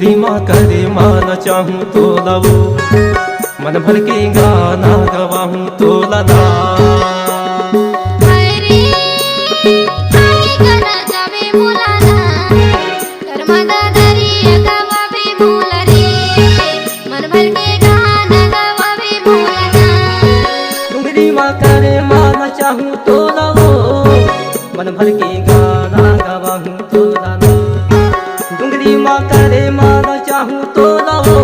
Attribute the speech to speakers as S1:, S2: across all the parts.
S1: डुंगरी माँ करे माना चाहूँ तो लवो, मन भर के गाना गवाहूँ तो लदा। डुंगरी माँ करे माना चाहूँ तो लवो, मन भर के गाना गवाहूँ तो लदा। डुंगरी माँ करे माना चाहूँ तो लवो,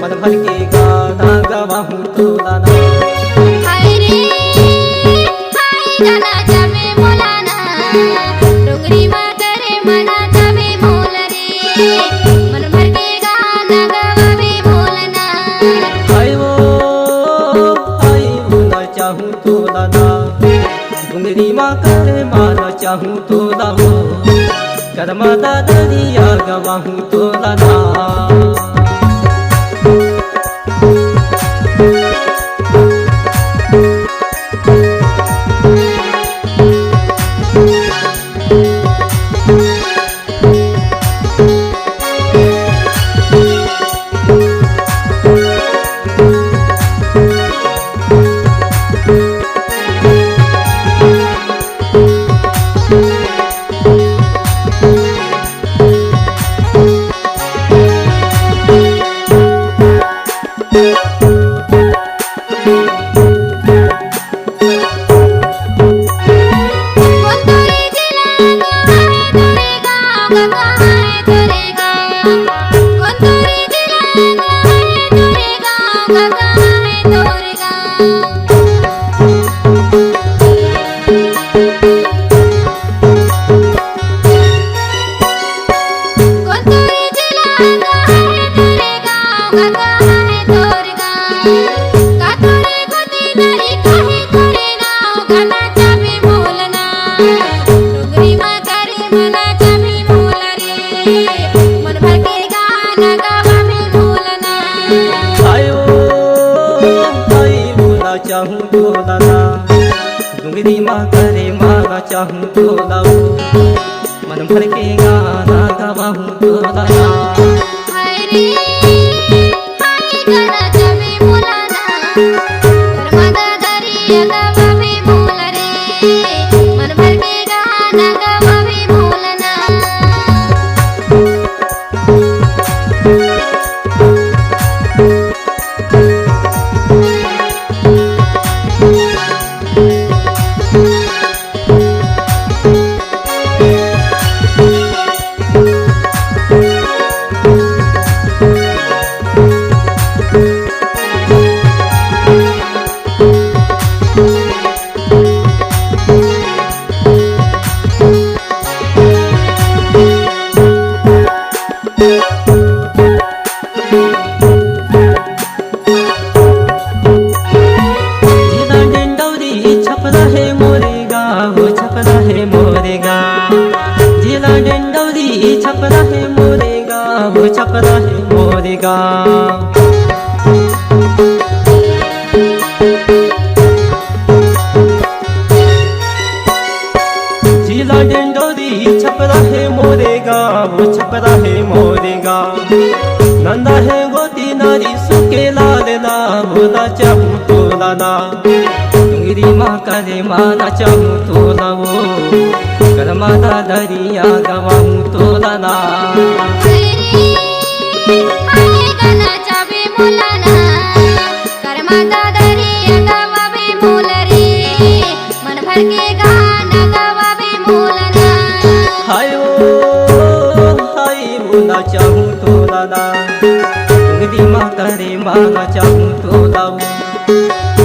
S1: मन भर के गाना गवाहूँ तो लदा।
S2: डुंगरी माँ करे मना जावे मोल रे, मन भर के गाना गवावे बोलना।
S1: आई वो ना चाहूँ तो लदा। डुंगरी माँ करे माना चाहूँ तो लवो, कर्मा दरिया गवाहूँ तो लदा।
S2: डुंगरी माँ करे मना जावे मोल रे, मन भर के गाना गवावे बोलना।
S1: ना चाहूँ तो लदा। डुंगरी माँ करे माना चाहूँ तो लवो, मन भर के गाना गवाहूँ तो लदा।
S2: गाना जावे बोलना, कर्मा दरिया गवावे बोल रे, मन भर के गाना गवावे बोलना।
S1: जिला डंडौरी छपरा है मोरेगा, वो छपरा है मोरेगा। जिला डंडौरी छपरा है मोरेगा, वो छपरा है मोरेगा। नंदा है गोदी नारी सुके लाल ना, बोला चाहूँ तो लाना। डुंगरी माँ करे माना चाहूँ तो लवो, कर्मा दरिया गवाहूँ तो लदा।
S2: गाना जावे बोलना, कर्मा दरिया गवावे बोल रे, मन भर के गाना गवावे बोलना।
S1: हाय ना चाहूँ तो लदा। डुंगरी माँ करे माना चाहूँ तो लवो,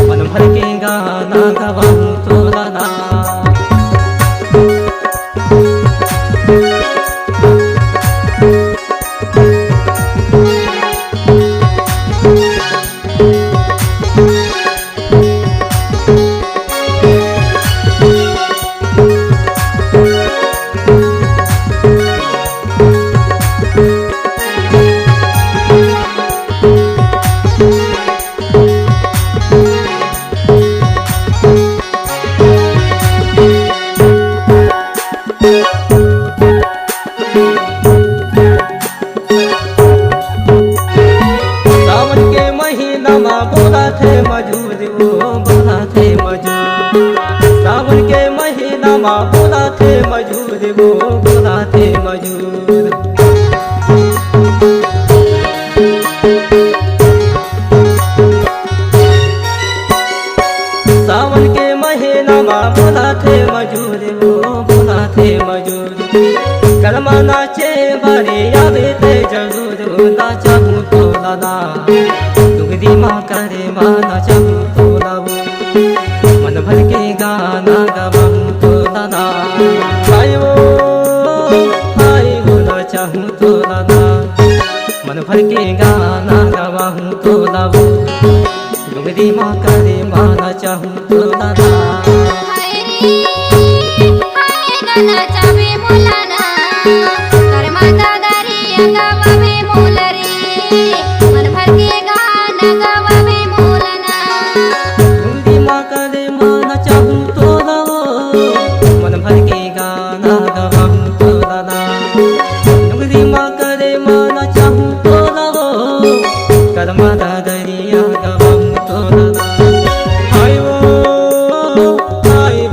S1: मन भर के गाना गवाहूँ तो लदा। सावन के महीना मा बोला थे मजूर वो बोला थे मजूर। सावन के महीना मा बोला थे मजूर वो बोला थे मजूर। कर्मा नाचे बारे आवे ते जरूर ना चाहूँ तो लाना दुगरी माँ करे माँ ना चाहूँ तो लाओ मन भर के गाना गवाऊँ तो लाना आए वो ना चाहूँ तो लाना मन भर के गाना गवाऊँ तो लाओ दुगरी माँ करे माँ ना चाहूँ तो लाना।
S2: हाय रे हाय गाना चावे मोलाना कर्मा दादारी गावावे मोल रे मन भर के गाना गावावे मोलना।
S1: दुगरी माँ करे माँ ना चाहूँ तो लाओ मन भर के गाना गवाऊँ तो लाना दुगरी माँ करे माँ ना चाहूँ तो लाओ कर्मा दादरिया गवाऊँ तो लाना। हाय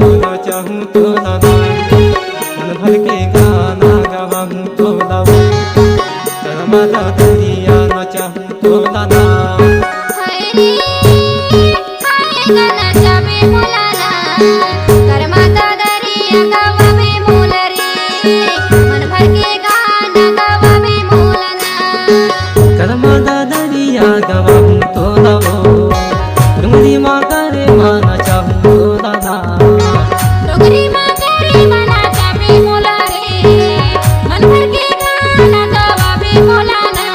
S1: वो ना चाहूँ तो लाना मन भर के गाना गवाऊँ तो लाओ कर्मा दादरिया ना चाहूँ तो लाना।
S2: हाय रे हाय गाना चावे मोलाना कर्मा दादारी गावावे मोल रे मन भर के गाना गावावे मोलना।
S1: कर्मा दादरिया गवाऊँ तो लाओ डुंगरी माँ करे माँ ना चाहूँ तो लाना।
S2: डोगरी माँ करे मना चावे मोला रे मन भर के गाना गावावे मोलाना।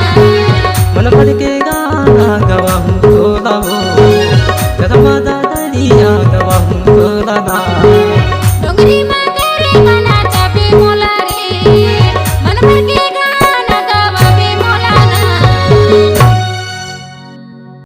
S1: मन भर के गाना गवाऊँ तो लाओ कर्मा दादरिया गवाऊँ तो लाना।